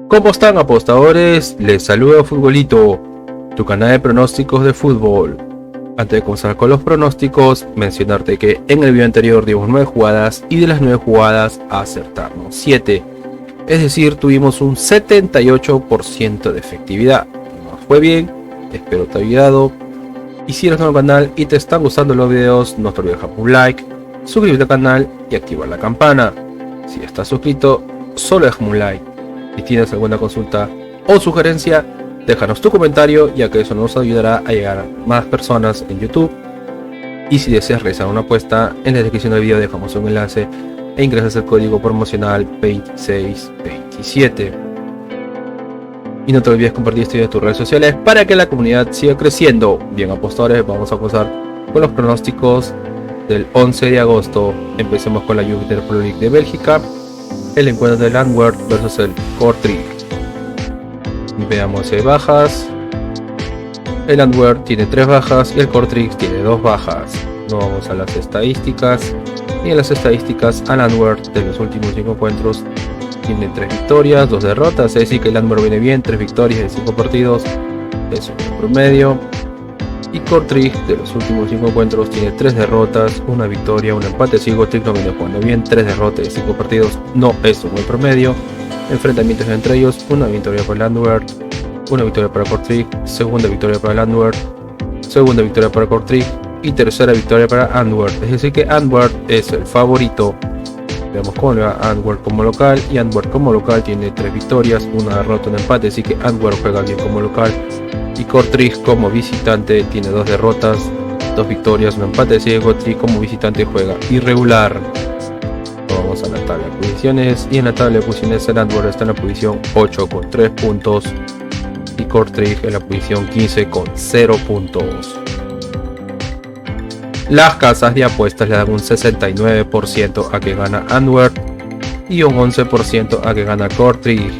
¿Cómo están, apostadores? Les saluda Futbolito, tu canal de pronósticos de fútbol. Antes de comenzar con los pronósticos, mencionarte que en el video anterior dimos 9 jugadas y de las 9 jugadas acertamos 7. Es decir, tuvimos un 78% de efectividad. Nos fue bien, espero te haya ayudado. Y si eres nuevo al canal y te están gustando los videos, no te olvides dejar un like, suscribirte al canal y activar la campana. Si estás suscrito, solo déjame un like. Si tienes alguna consulta o sugerencia, déjanos tu comentario, ya que eso nos ayudará a llegar a más personas en YouTube. Y si deseas realizar una apuesta, en la descripción del video dejamos un enlace e ingresas el código promocional 2627. Y no te olvides compartir este video en tus redes sociales para que la comunidad siga creciendo. Bien, apostadores, vamos a comenzar con los pronósticos del 11 de agosto. Empecemos con la Jupiler Pro League de Bélgica, el encuentro del Antwerp versus el Kortrijk. Veamos si hay bajas. El Antwerp tiene 3 bajas y el Kortrijk tiene 2 bajas. No vamos a las estadísticas. Y en las estadísticas, al Antwerp de los últimos 5 encuentros tiene 3 victorias, 2 derrotas. Es decir que el Antwerp viene bien, 3 victorias en 5 partidos. Es un promedio. Y Kortrijk de los últimos 5 encuentros tiene 3 derrotas, 1 victoria, 1 empate. Si Kortrijk no viene jugando bien, 3 derrotas en 5 partidos no es un buen promedio. Enfrentamientos entre ellos, 1 victoria para el Antwerp, 1 victoria para Kortrijk, segunda victoria para el Antwerp, segunda victoria para Kortrijk y tercera victoria para Antwerp. Es decir que Antwerp es el favorito. Veamos cómo le va a Antwerp como local, y Antwerp como local tiene 3 victorias, 1 derrota, 1 empate. Así que Antwerp juega bien como local. Y Kortrijk como visitante tiene 2 derrotas, 2 victorias, 1 empate. Así que Kortrijk como visitante juega irregular. Vamos a la tabla de posiciones, y en la tabla de posiciones el Antwerp está en la posición 8 con 3 puntos y Kortrijk en la posición 15 con 0 puntos. Las casas de apuestas le dan un 69% a que gana Antwerp y un 11% a que gana Kortrijk.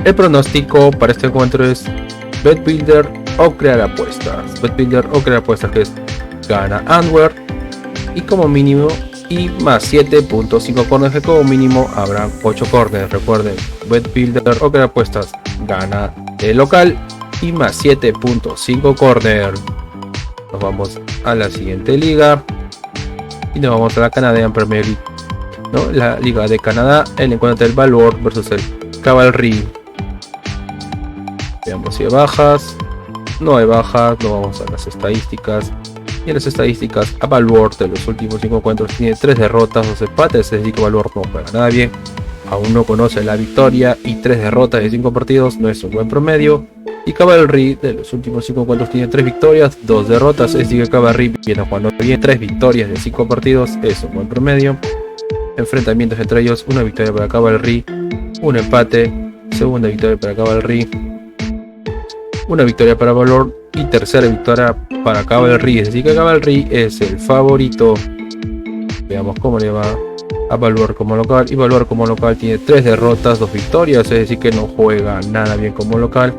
El pronóstico para este encuentro es BetBuilder o crear apuestas. BetBuilder o crear apuestas, que es gana Antwerp y como mínimo y más 7.5 corners, que como mínimo habrán 8 corners. Recuerden, BetBuilder o crear apuestas gana el local y más 7.5 corners. Nos vamos a la siguiente liga y nos vamos a la Canadian Premier League, ¿no? La liga de Canadá, el encuentro del Valor versus el Cavalry. Veamos si hay bajas. No hay bajas. No vamos a las estadísticas. Y en las estadísticas, a Valor de los últimos 5 encuentros tiene 3 derrotas, 2 empates. Es decir que Valor no juega nada bien. Aún no conoce la victoria y 3 derrotas de 5 partidos no es un buen promedio. Y Cavalry de los últimos 5 encuentros tiene 3 victorias, 2 derrotas. Es decir que Cavalry viene jugando bien, 3 victorias de 5 partidos es un buen promedio. Enfrentamientos entre ellos, 1 victoria para Cavalry, 1 empate, segunda victoria para Cavalry, 1 victoria para Valor y tercera victoria para Cavalry. Es decir que Cavalry es el favorito. Veamos cómo le va a Valor como local, y Valor como local tiene 3 derrotas, 2 victorias. Es decir que no juega nada bien como local.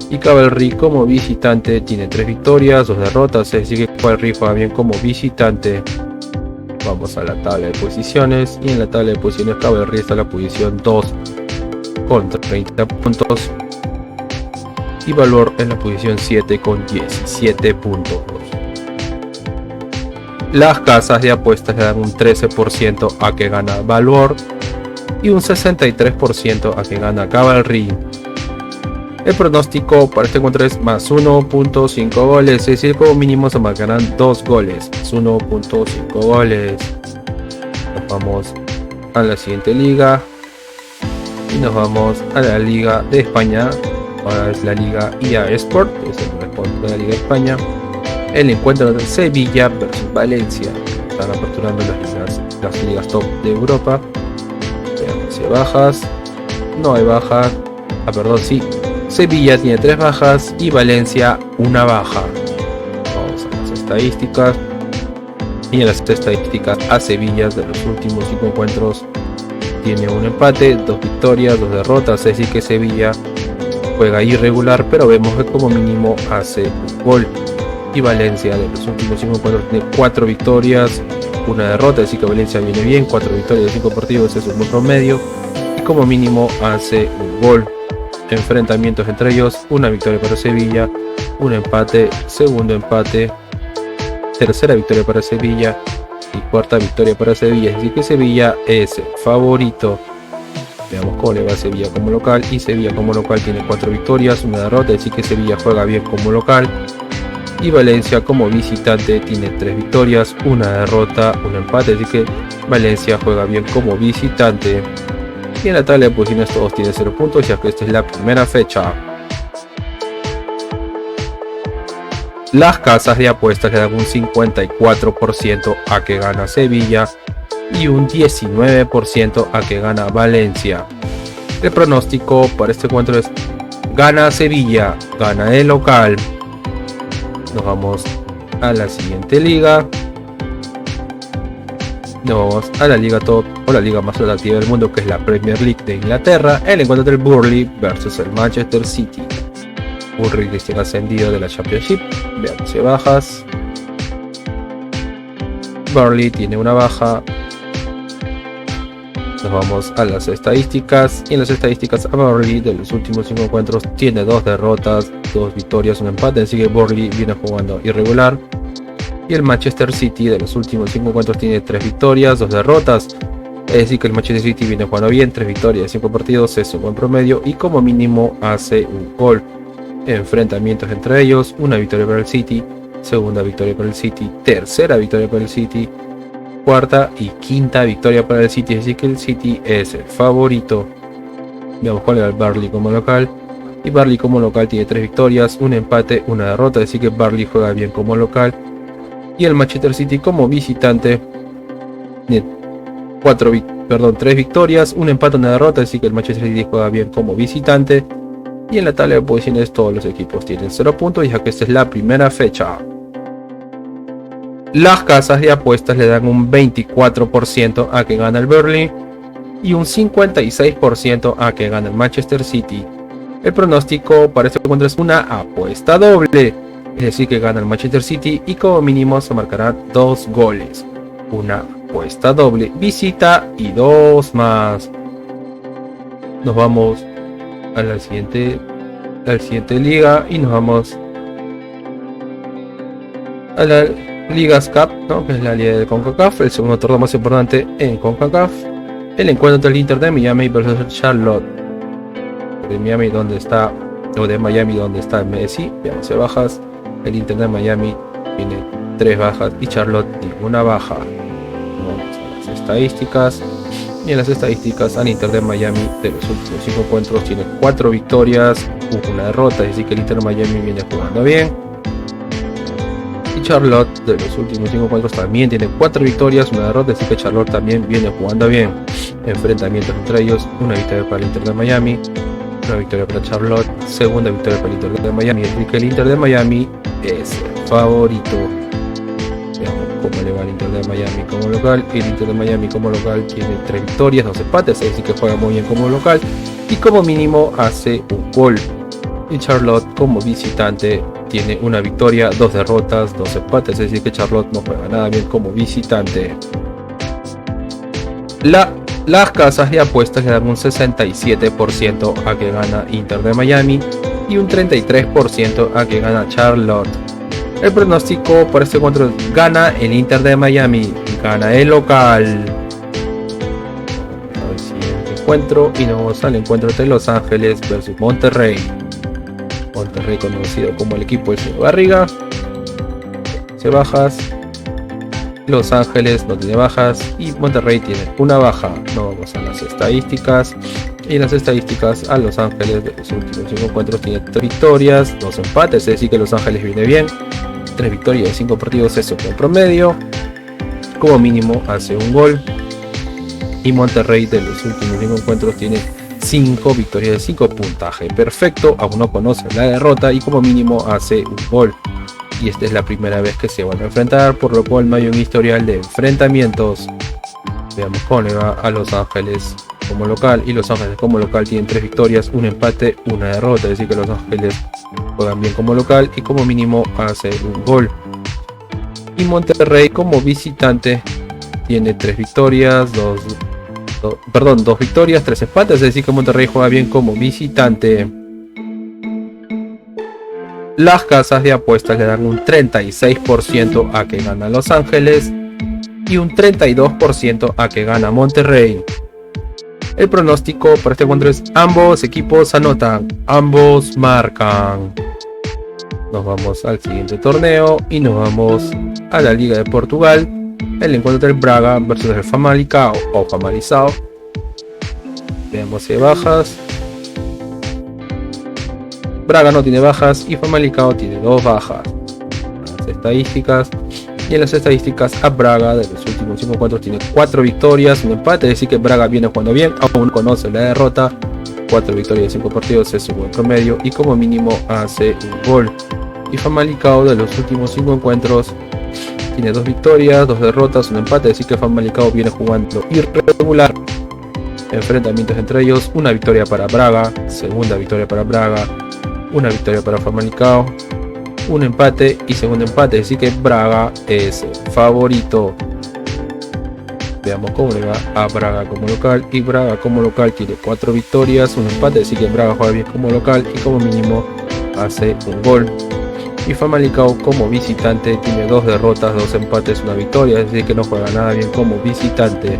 Y Cavalry como visitante tiene 3 victorias, 2 derrotas. Es decir que Cavalry juega bien como visitante. Vamos a la tabla de posiciones, y en la tabla de posiciones Cavalry está en la posición 2 con 30 puntos y Valor en la posición 7 con 17 puntos. Las casas de apuestas le dan un 13% a que gana Valor y un 63% a que gana Cavalry. El pronóstico para este encuentro es más 1.5 goles, es decir, como mínimo se marcarán 2 goles, más 1.5 goles. Nos vamos a la siguiente liga y nos vamos a la Liga de España. Ahora es la Liga IA Sport, que es el responsable de la Liga de España. El encuentro de Sevilla versus Valencia. Están aperturando las ligas top de Europa. Veamos si hay bajas. No hay bajas. Perdón, sí. Sevilla tiene 3 bajas y Valencia 1 baja. Vamos a las estadísticas. Y en las estadísticas, a Sevilla de los últimos 5 encuentros tiene 1 empate, 2 victorias, 2 derrotas. Es decir que Sevilla juega irregular, pero vemos que como mínimo hace un gol. Y Valencia de los últimos 5 encuentros tiene 4 victorias, 1 derrota. Es decir que Valencia viene bien, 4 victorias de 5 partidos es un buen promedio. como mínimo hace un gol. Enfrentamientos entre ellos: una victoria para Sevilla, un empate, segundo empate, tercera victoria para Sevilla y cuarta victoria para Sevilla. Es decir que Sevilla es el favorito. Veamos cómo le va a Sevilla como local. Y Sevilla como local tiene 4 victorias, una derrota, es decir que Sevilla juega bien como local. Y Valencia como visitante tiene 3 victorias, una derrota, un empate, es decir que Valencia juega bien como visitante. Y en la tabla de posiciones todos tienen 0 puntos, ya que esta es la primera fecha. Las casas de apuestas le dan un 54% a que gana Sevilla y un 19% a que gana Valencia. El pronóstico para este encuentro es: gana Sevilla, gana el local. Nos vamos a la siguiente liga. Nos vamos a la liga top, o la liga más atractiva del mundo, que es la Premier League de Inglaterra. El encuentro del Burnley versus el Manchester City. Burnley recién ascendido de la Championship. Veamos bajas. Burnley tiene una baja. Nos vamos a las estadísticas. Y en las estadísticas, a Burnley de los últimos 5 encuentros tiene 2 derrotas, 2 victorias, un empate. Así que Burnley viene jugando irregular. Y el Manchester City de los últimos 5 encuentros tiene 3 victorias, 2 derrotas. Es decir que el Manchester City viene jugando bien, 3 victorias de 5 partidos, es un buen promedio. Y como mínimo hace un gol. Enfrentamientos entre ellos: una victoria para el City, segunda victoria para el City, tercera victoria para el City, cuarta y quinta victoria para el City. Es decir que el City es el favorito. Veamos cuál era el Burnley como local. Y Burnley como local tiene 3 victorias, un empate, una derrota. Es decir que Burnley juega bien como local. Y el Manchester City como visitante tiene 3 victorias, un empate, una derrota. Es decir que el Manchester City juega bien como visitante. Y en la tabla de posiciones todos los equipos tienen 0 puntos, ya que esta es la primera fecha. Las casas de apuestas le dan un 24% a que gana el Burnley y un 56% a que gana el Manchester City. El pronóstico para este encuentro es una apuesta doble, es decir que gana el Manchester City y como mínimo se marcarán 2 goles. Una apuesta doble, visita y 2 más. Nos vamos a la siguiente liga y nos vamos a la Ligas Cup, ¿no? Que es la liga de CONCACAF, el segundo torneo más importante en CONCACAF. El encuentro entre el Inter de Miami versus el Charlotte de Miami, donde está, o de Miami, donde está Messi. Veamos bajas. El Inter de Miami tiene 3 bajas y Charlotte ninguna baja. Vamos a las estadísticas. Y en las estadísticas, al Inter de Miami de los últimos 5 encuentros tiene 4 victorias, una derrota, es decir que el Inter de Miami viene jugando bien. Y Charlotte de los últimos 5 encuentros también tiene 4 victorias, una derrota, es decir que Charlotte también viene jugando bien. Enfrentamientos entre ellos: una victoria para el Inter de Miami, una victoria para Charlotte, segunda victoria para el Inter de Miami, es decir que el Inter de Miami es el favorito. Veamos cómo le va al Inter de Miami como local. El Inter de Miami como local tiene 3 victorias, 2 empates, es decir que juega muy bien como local y como mínimo hace un gol. Y Charlotte como visitante tiene una victoria, 2 derrotas, 2 empates, es decir que Charlotte no juega nada bien como visitante. Las casas de apuestas le dan un 67% a que gana Inter de Miami y un 33% a que gana Charlotte. El pronóstico para este encuentro es: gana el Inter de Miami, gana el local. Al siguiente encuentro y nos vamos al encuentro entre Los Ángeles versus Monterrey. Monterrey conocido como el equipo del señor Barriga. Se bajas. Los Ángeles no tiene bajas y Monterrey tiene una baja. Nos vamos a las estadísticas. Y en las estadísticas, a Los Ángeles de los últimos 5 encuentros tiene 3 victorias, 2 empates, es decir que Los Ángeles viene bien. 3 victorias de 5 partidos es un buen promedio. Como mínimo hace un gol. Y Monterrey de los últimos 5 encuentros tiene 5 victorias de 5, puntaje perfecto, aún no conoce la derrota y como mínimo hace un gol. Y esta es la primera vez que se van a enfrentar, por lo cual no hay un historial de enfrentamientos. Veamos cómo le va a Los Ángeles como local. Y Los Ángeles como local tienen 3 victorias, un empate, una derrota, es decir que Los Ángeles juegan bien como local y como mínimo hace un gol. Y Monterrey como visitante tiene 3 victorias, Perdón, 2 victorias, 3 empates, es decir que Monterrey juega bien como visitante. Las casas de apuestas le dan un 36% a que gana Los Ángeles y un 32% a que gana Monterrey. El pronóstico para este encuentro es: ambos equipos anotan, ambos marcan. Nos vamos al siguiente torneo y nos vamos a la Liga de Portugal. El encuentro del Braga versus el Famalicão o Famalicão. Veamos si hay bajas. Braga no tiene bajas y Famalicão tiene 2 bajas. Las estadísticas. Y en las estadísticas, a Braga de los últimos 5 encuentros tiene 4 victorias, un empate, es decir que Braga viene jugando bien, aún conoce la derrota. 4 victorias de 5 partidos es un buen promedio y como mínimo hace un gol. Y Famalicão de los últimos 5 encuentros tiene 2 victorias, 2 derrotas, un empate, es decir que Famalicão viene jugando irregular. Enfrentamientos entre ellos: una victoria para Braga, segunda victoria para Braga, una victoria para Famalicão, un empate y segundo empate, es decir que Braga es el favorito. Veamos cómo le va a Braga como local, y Braga como local tiene 4 victorias, un empate, es decir que Braga juega bien como local y como mínimo hace un gol. Y Famalicão como visitante tiene 2 derrotas, 2 empates, una victoria, es decir que no juega nada bien como visitante.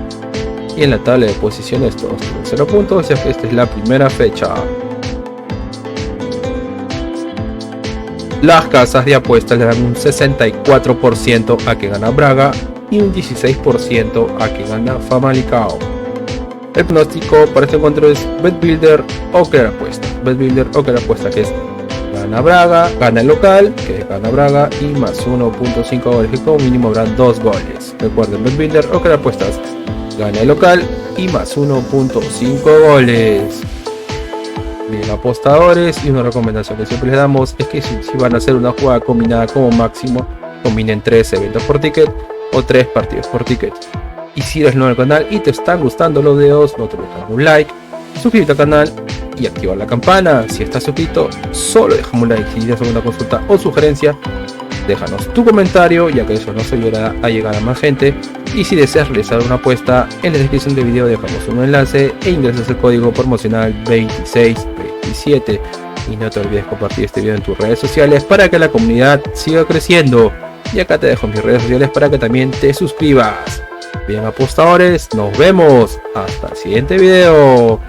Y en la tabla de posiciones todos tienen 0 puntos, ya que esta es la primera fecha. Las casas de apuestas le dan un 64% a que gana Braga y un 16% a que gana Famalicão. El pronóstico para este encuentro es BetBuilder o Clear Apuesta. BetBuilder o Clear Apuesta, que es gana Braga, gana el local, que es gana Braga, y más 1.5 goles, que como mínimo habrán 2 goles. Recuerden, BetBuilder o Clear Apuestas, gana el local y más 1.5 goles. Bien, apostadores, y una recomendación que siempre les damos es que si van a hacer una jugada combinada, como máximo combinen 3 eventos por ticket o 3 partidos por ticket. Y si eres nuevo al canal y te están gustando los videos, no te olvides dar un like, suscribirte al canal y activar la campana. Si estás suscrito, solo déjame un like. Si tienes alguna consulta o sugerencia, déjanos tu comentario, ya que eso nos ayudará a llegar a más gente. Y si deseas realizar una apuesta, en la descripción del video dejamos un enlace e ingresas el código promocional 2627. Y no te olvides compartir este video en tus redes sociales para que la comunidad siga creciendo. Y acá te dejo mis redes sociales para que también te suscribas. Bien, apostadores, nos vemos hasta el siguiente video.